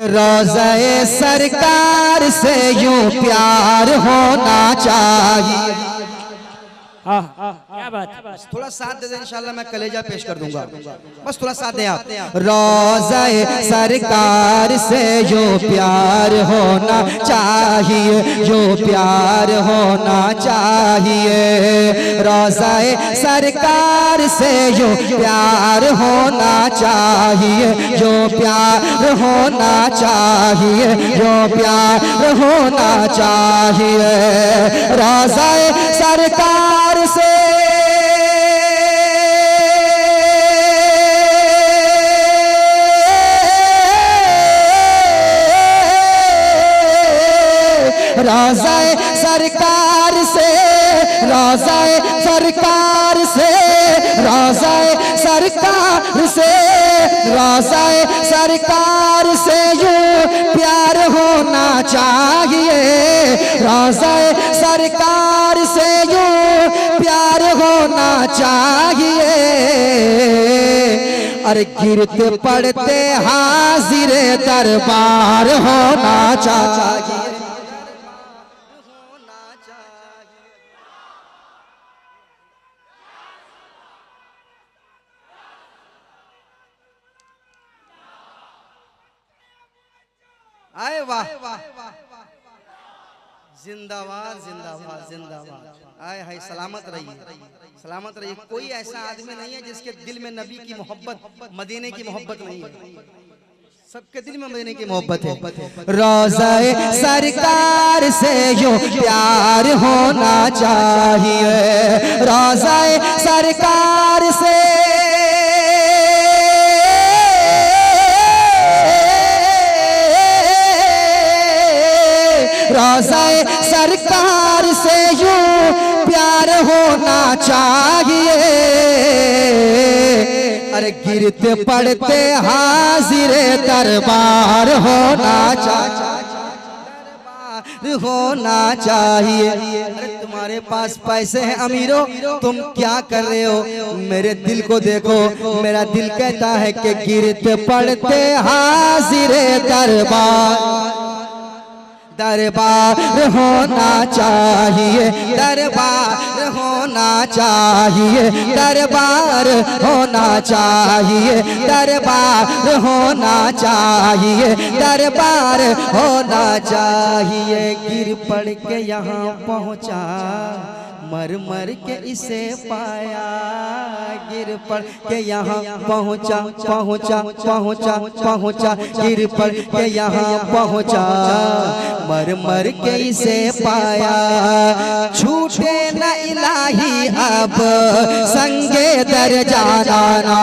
रोज़े सरकार से यूं प्यार होना चाहिए। क्या बात है। थोड़ा साथ दे दे, इंशाल्लाह मैं कलेजा पेश कर दूंगा। बस थोड़ा साथ दे आप। रोज़े सरकार से यूं प्यार होना चाहिए, यूं प्यार होना चाहिए। रोज़े सरकार से यूं प्यार होना चाहिए, यूं प्यार होना चाहिए, यूं प्यार होना चाहिए। रोज़े सरकार से रोज़े सरकार से, रोज़े सरकार से, रोज़े सरकार से, रोज़े सरकार से यूं प्यार होना चाहिए। रोज़े सरकार से यूं प्यार होना चाहिए। अरे गिरते पड़ते हाजिर दरबार होना चाहिए। आए वाह, जिंदाबाद जिंदाबाद जिंदाबाद। आए हाय, सलामत रहिए, सलामत रहिए। कोई ऐसा आदमी नहीं है जिसके दिल में नबी की मोहब्बत, मदीने की मोहब्बत नहीं है। सबके दिल में मदीने की मोहब्बत है। रोज़े सरकार से यूं प्यार होना चाहिए। रोज़े सरकार से, रोज़े सरकार से यूं प्यार होना चाहिए। अरे गिरते पड़ते हाजिर दरबार होना चाहिए, होना चाहिए। अरे तुम्हारे पास पैसे हैं अमीरों, तुम क्या कर रहे हो? मेरे दिल को देखो, मेरा दिल कहता है कि गिरते पड़ते हाजिर दरबार, दरबार होना चाहिए, दरबार होना चाहिए, दरबार होना चाहिए, दरबार होना चाहिए, दरबार होना चाहिए। गिर पड़ के यहाँ पहुँचा, मर मर के इसे पाया। गिर पड़ के यहाँ पहुँचा, पहुँचा, पहुँचा, पहुँचा, गिर पड़ के यहाँ पहुँचा, मर मर के इसे पाया। छूटे न इलाही अब संगे दर जाना,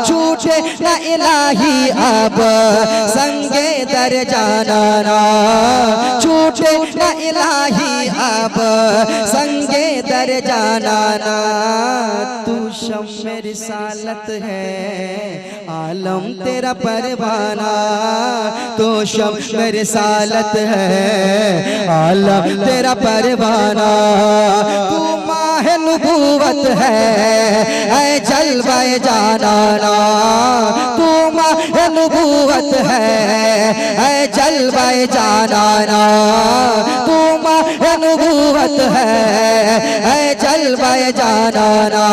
छूटे न इलाही अब संगे दर जाना, छूटे न इलाही अब संगे दर जाना। तू शम्मे रिसालत है, आलम तेरा परवाना। तो शम्मे रिसालत है, आलम तेरा परवाना। तू माह नबूवत है जलवाए जाना। तू माह नबूवत है जलवाए जाना। तू माह नबूवत है जलवाए जाना।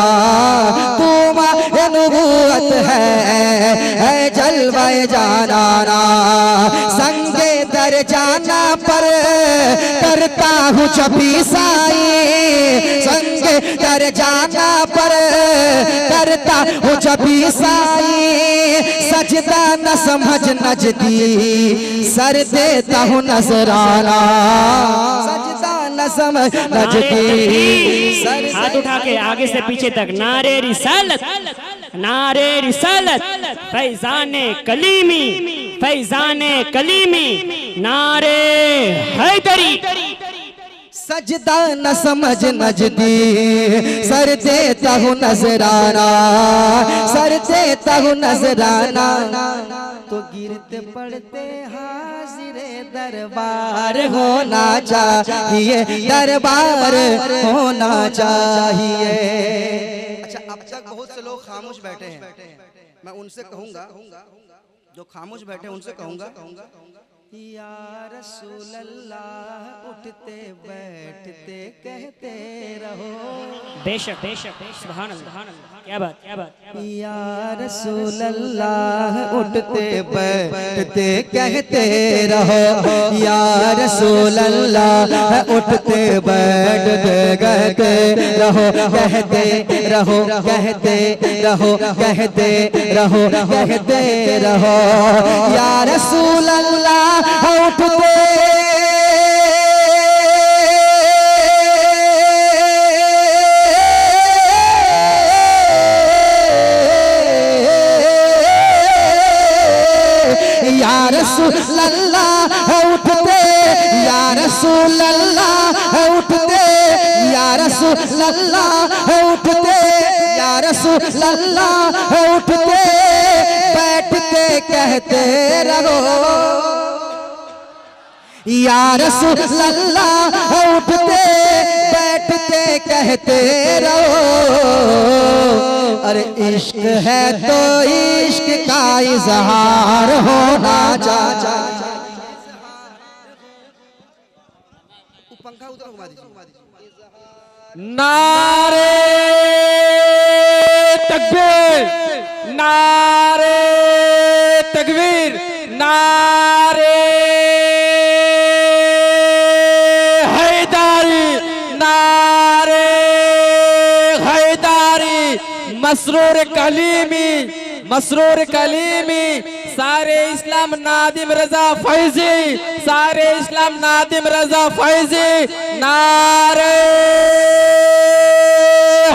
तू माह नबूवत है जलवाए जाना। संगे दर जाना पर करता हूँ छपी साई, संगे दर जाना पर करता हूँ छपी साई। सजदा न समझ नजदी, सर देता हूँ नजराना। सजदा न समझ नजदी, हाथ उठा के आगे से पीछे तक नारे रिसालत, नारे रिसालत, फैजाने कलीमी, फैजाने कलीमी, नारे हैदरी। सजदा न समझ नजदी, सर देता हूँ नजराना, सर देता हूँ नजराना। तो गिरते पड़ते हाजिरे दरबार होना चाहिए, दरबार होना चाहिए। अच्छा, अब तक बहुत से लोग खामोश बैठे हैं, मैं उनसे कहूंगा जो खामोश बैठे उनसे कहूंगा, या रसूल अल्लाह उठते बैठते कहते रहो। बेशक बेशक सुभान अल्लाह, क्या बात क्या बात। या रसूल अल्लाह उठते बैठते कहते रहो, या रसूल अल्लाह उठते बैठते कहते रहो, कहते रहो, कहते रहो, कहते रहो, कहते रहो। या रसूल अल्लाह उठते या रसूल अल्लाह उठते, या रसूल अल्लाह उठते, या रसूल अल्लाह उठते, या रसूल अल्लाह उठते बैठते कहते रहो, या रसूल अल्लाह उठते बैठते कहते रहो। अरे इश्क है तो इश्क का इजहार होना चाहिए। पंखा उधर घुमा दीजिए। नारे तकबीर, नारे तकबीर, नारे हैदारी, नारे हैदारी। मसरूर कलीमी, मसरूर कलीमी, सारे इस्लाम नादिम रजा फैजी, सारे इस्लाम नादिम रजा फैजी। नारे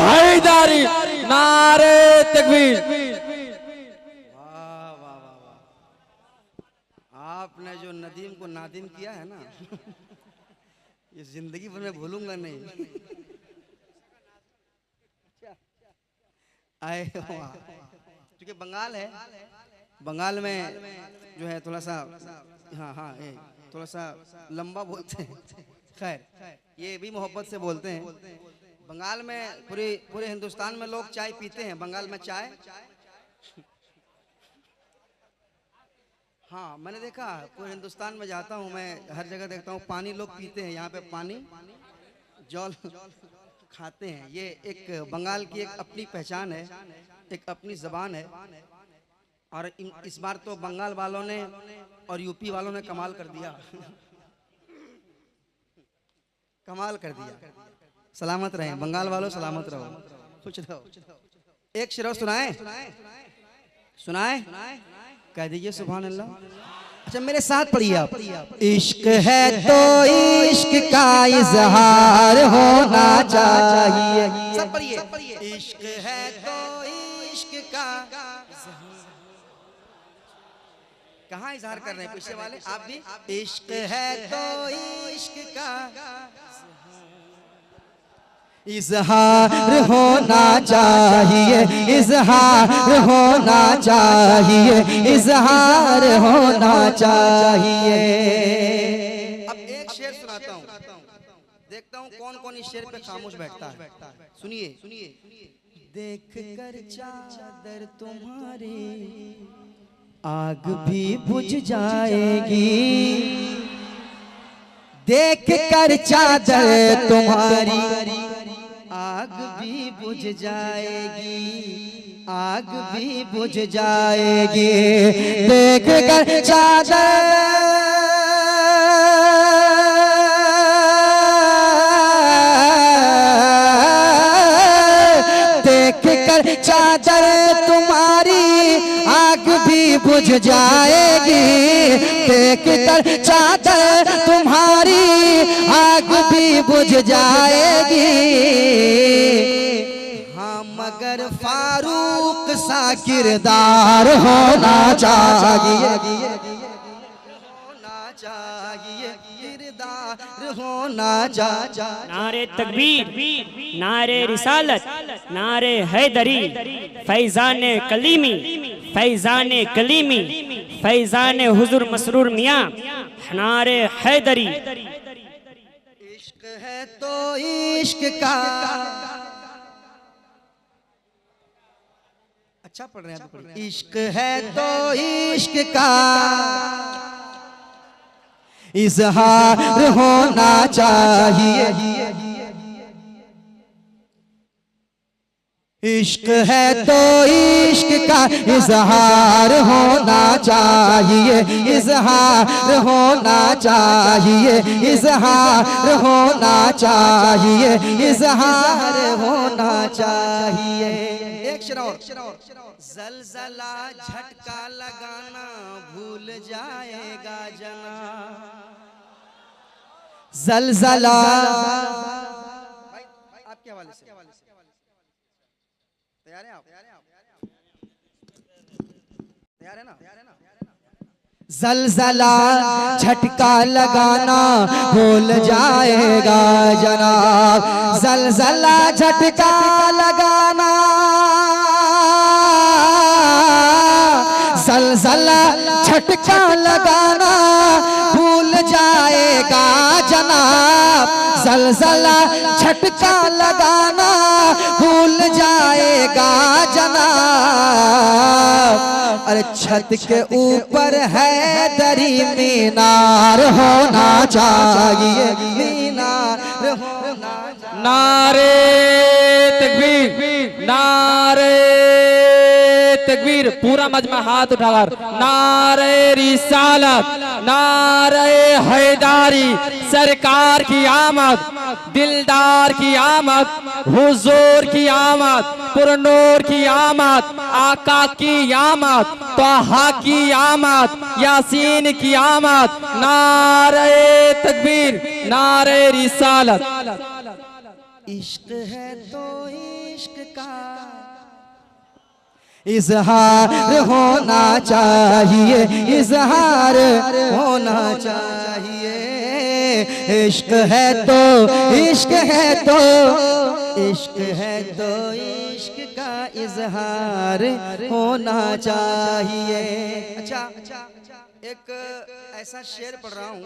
हैदारी, नारे तकबीर। वाह वाह वाह वाह, आपने जो नदीम को नादिम किया है ना ये जिंदगी भर में भूलूंगा नहीं। आए क्योंकि बंगाल है, बंगाल में जो है थोड़ा सा, हाँ हाँ थोड़ा सा लंबा बोलते हैं। खैर ये भी मोहब्बत से बोलते हैं। बंगाल में पूरे हिंदुस्तान में लोग चाय पीते हैं, बंगाल में चाय, हाँ मैंने देखा पूरे हिंदुस्तान में जाता हूँ मैं, हर जगह देखता हूँ पानी लोग पीते हैं। यहाँ पे पानी जल खाते हैं। ये एक बंगाल की एक अपनी पहचान है, एक अपनी जबान है। और इस बार तो बंगाल वालों ने और यूपी वालों ने कमाल कर दिया, कमाल कर दिया। सलामत रहें बंगाल वालों, सलामत रहो, खुश रहो। एक शेर सुनाए, सुनाए, कह दीजिए सुभान अल्लाह। अच्छा मेरे साथ पढ़िए आप। इश्क है तो इश्क का इजहार होना चाहिए। सब पढ़िए। इश्क है तो इश्क का, कहाँ इजहार कर रहे हैं पीछे वाले, आप भी। इश्क है तो इश्क का इजहार होना चाहिए, इजहार होना चाहिए, इजहार होना चाहिए। अब एक शेर सुनाता हूँ, देखता हूँ कौन कौन इस शेर पे खामोश बैठता है। सुनिए सुनिए। देख कर चादर तुम्हारी आग भी बुझ जाएगी, देख कर चादर तुम्हारी आग भी बुझ जाएगी, आग भी बुझ जाएगी। देख कर चादर, देख कर चादर तुम्हारी आग भी बुझ जाएगी, देख कर चादर तुम्हारी आग भी बुझ जाएगी। हाँ मगर फारूक सा किरदार होना चाहिए, होना चाहिए, किरदार होना चाहिए। नारे तकबीर, नारे रिसालत, नारे हैदरी, फैजाने कलीमी, फैजाने कलीमी, फैजाने हुजूर मसरूर मियाँ, नारे हैदरी। इश्क है तो इश्क का, अच्छा पढ़ रहे हैं आप। इश्क है तो इश्क का इजहार होना चाहिए, इश्क है तो इश्क का इजहार होना चाहिए, इजहार होना चाहिए, इजहार होना चाहिए, इजहार होना चाहिए। एक शेर और, जलजला झटका लगाना भूल जाएगा जना, जलजला आपके हवाले से तैयार हैं आप? तैयार है ना? जलजला झटका लगाना भूल जाएगा जनाब, जलजला झटका लगाना, जलजला झटका लगाना भूल जाएगा जनाब, जलजला झटका लगाना भूल जाएगा जनाब। अरे छत के ऊपर है दरी मीनार होना चाहिए, मीनार होना चाहिए। नारे तकबीर, नारे तकबीर। पूरा मजमा हाथ उठाकर नारे रिसालत, नारे हैदारी। सरकार की आमद, दिलदार की आमद, हुजूर की आमद, पुरनूर की आमद, आका की आमद, तोहा की आमद, यासीन की आमद। नारे तकबीर, नारे रिसालत। इश्क है तो इश्क का इजहार होना चाहिए, इजहार होना चाहिए। इश्क है तो इश्क है तो इश्क है तो इश्क का इजहार होना चाहिए। अच्छा, एक ऐसा शेर पढ़ रहा हूँ,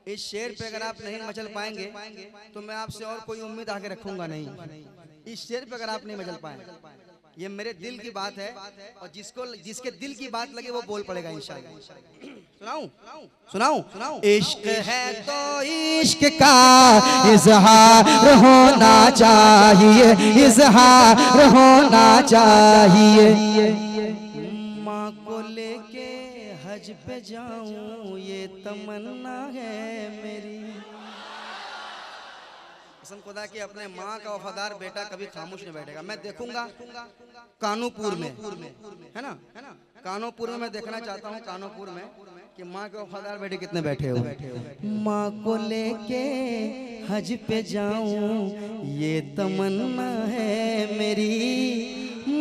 इस शेर पे अगर आप नहीं मचल पाएंगे तो मैं आपसे और कोई उम्मीद आगे रखूंगा नहीं। इस शेर पे अगर आप नहीं मचल पाए, ये मेरे दिल की बात है और जिसके दिल की बात लगे वो बोल पड़ेगा इंशाअल्लाह। सुनाऊं? इश्क है तो इश्क का इजहार होना चाहिए, इजहार होना चाहिए। माँ को लेके हज पे जाऊं ये तमन्ना है मेरी। कसम खुदा की अपने माँ का वफादार बेटा कभी खामोश नहीं बैठेगा। मैं देखूंगा कानूपुर में, है ना, कानूपुर में मैं देखना चाहता हूँ, कानूपुर में कि माँ के वफादार बेटे कितने बैठे हो। माँ को लेके हज पे जाऊं ये तमन्ना है मेरी,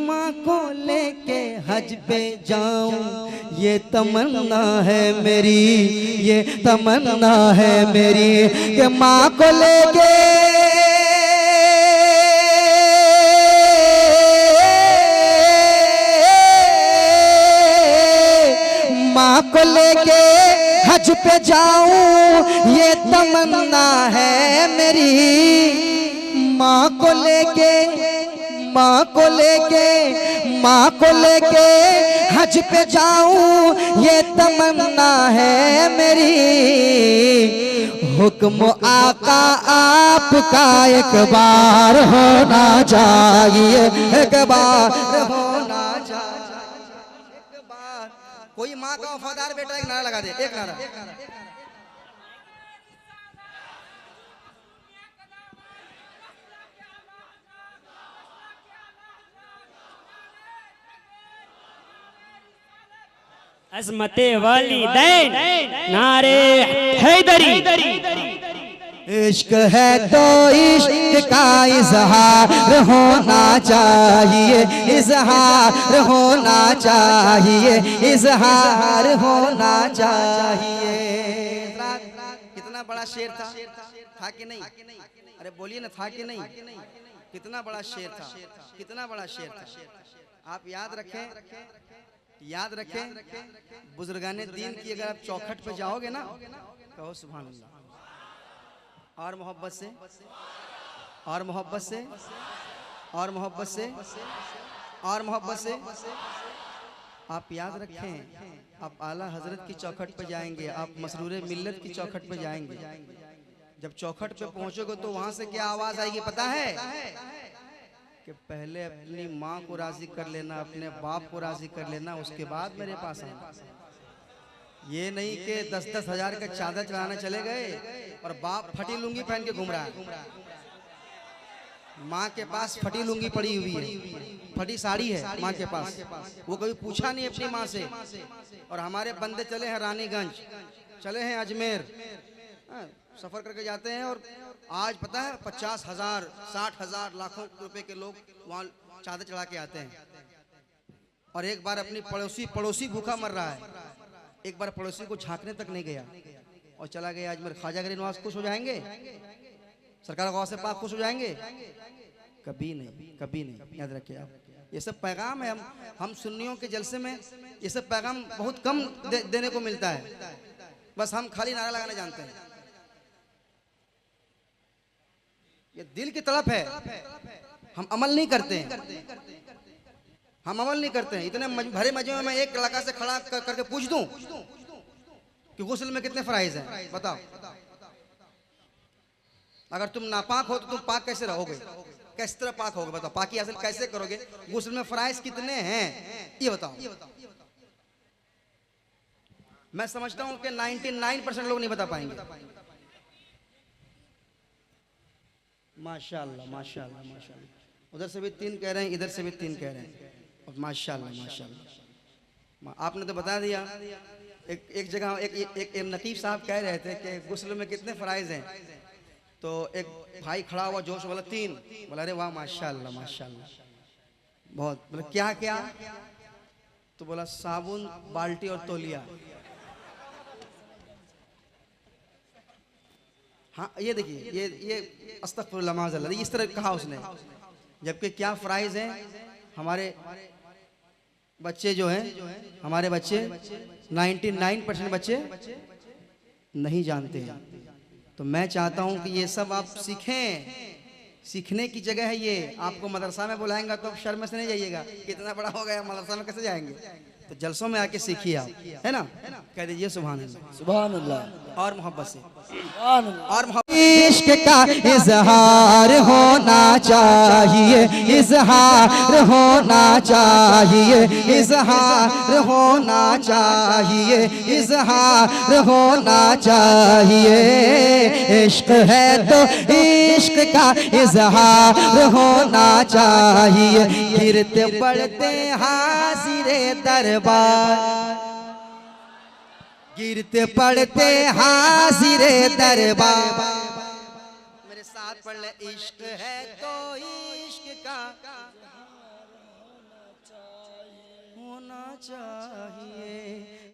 माँ को लेके हज पे जाऊं ये तमन्ना है मेरी, ये तमन्ना है मेरी कि माँ को लेके माँ को लेके हज पे जाऊं ये तमन्ना है मेरी, माँ को लेके माँ को लेके माँ को लेके हज पे जाऊं ये तमन्ना है मेरी। हुक्म आका आपका एक बार होना चाहिए, एक बार होना चाहिए, एक बार। कोई माँ का वफादार बेटा एक नारा लगा दे, एक नारा। अज़मते वालिदैन, नारे हैदरी। इश्क है तो इश्क का इजहार होना चाहिए, इजहार होना चाहिए, इजहार होना चाहिए। कितना बड़ा शेर था कि नहीं? अरे बोलिए ना, था कि नहीं? कितना बड़ा शेर था, कितना बड़ा शेर था। आप याद रखें, याद रखें, बुजुर्गाने दीन की अगर आप चौखट पे जाओगे ना, कहो सुभान अल्लाह। और मोहब्बत से, और मोहब्बत से, और मोहब्बत से और मोहब्बत से आप याद रखें, आप आला हजरत की चौखट पे जाएंगे, आप मसरूर मिल्लत की चौखट पे जाएंगे। जब चौखट पे पहुंचोगे तो वहां से क्या आवाज आएगी पता है? कि पहले अपनी माँ को राजी कर लेना, अपने बाप को राजी कर लेना, उसके बाद मेरे पास आना। ये नहीं कि 10-10 हजार का चादर चढ़ाने चले गए और बाप फटी लुंगी पहन के घूम रहा है। माँ के पास फटी लुंगी पड़ी हुई है, फटी साड़ी है माँ के पास, वो कभी पूछा नहीं अपनी माँ से। और हमारे बंदे चले हैं रानीगंज, चले हैं अजमेर, सफर करके जाते हैं और आज पता है 50,000 60,000 लाखों रुपए के लोग वहाँ चादर चढ़ा के आते हैं। और एक बार अपनी पड़ोसी भूखा मर रहा है, एक बार पड़ोसी को झांकने तक नहीं गया और चला गया अजमेर। ख्वाजा गरीब नवाज खुश हो जाएंगे? सरकार गौस से पाक खुश हो जाएंगे? कभी नहीं, कभी नहीं। याद रखिए आप, ये सब पैगाम है। हम सुन्नियों के जलसे में ये सब पैगाम बहुत कम देने को मिलता है, बस हम खाली नारा लगाना जानते हैं। ये दिल की तड़प है, हम अमल नहीं करते हैं, हम अमल नहीं करते हैं। इतने भरे मजे में मैं एक इलाका से खड़ा करके पूछ दूं कि गुस्ल में कितने फराइज हैं, बताओ। अगर तुम नापाक हो तो तुम पाक कैसे रहोगे? किस तरह पाक होगे बताओ? पाकी हासिल कैसे करोगे? गुस्ल में फराइज कितने हैं ये बताओ। मैं समझता हूं कि 99% लोग नहीं बता पाएंगे। माशाअल्लाह माशाअल्लाह माशाअल्लाह। उधर से भी 3 कह रहे हैं, इधर से भी 3 कह रहे हैं, और माशाअल्लाह माशाअल्लाह। आपने तो बता दिया। एक जगह एक नकीब साहब कह रहे थे कि गुस्ल में कितने फराइज हैं, तो एक भाई खड़ा हुआ जोश बोला 3। बोला अरे वाह माशाअल्लाह माशाअल्लाह, बहुत। बोला क्या क्या? तो बोला साबुन, बाल्टी और तौलिया। हाँ ये देखिए, ये अस्तगफिरुल्लाह माज़अल्लाह, इस तरह कहा उसने। जबकि क्या फराइज हैं हमारे बच्चे जो हैं, हमारे बच्चे 99% बच्चे नहीं जानते हैं। तो मैं चाहता हूं कि ये सब आप सीखें, सीखने की जगह है ये। आपको मदरसा में बुलाएंगा तो आप शर्म से नहीं जाइएगा, कितना बड़ा हो गया मदरसा में कैसे जाएंगे? तो जलसों में आके सीखिए आप, है ना? कह दीजिए सुभान अल्लाह, सुभान अल्लाह। और मोहब्बत से, सुभान अल्लाह। और मोहब्बत। इश्क का इजहार होना चाहिए, इजहार होना चाहिए, इजहार होना चाहिए, इजहार होना चाहिए। इश्क है तो इश्क का इजहार होना चाहिए। गिरते पड़ते हाजिरे दरबार, गिरते पड़ते हाजिरे दरबार। मेरे साथ पढ़ ले, इश्क है तो इश्क का होना चाहिए।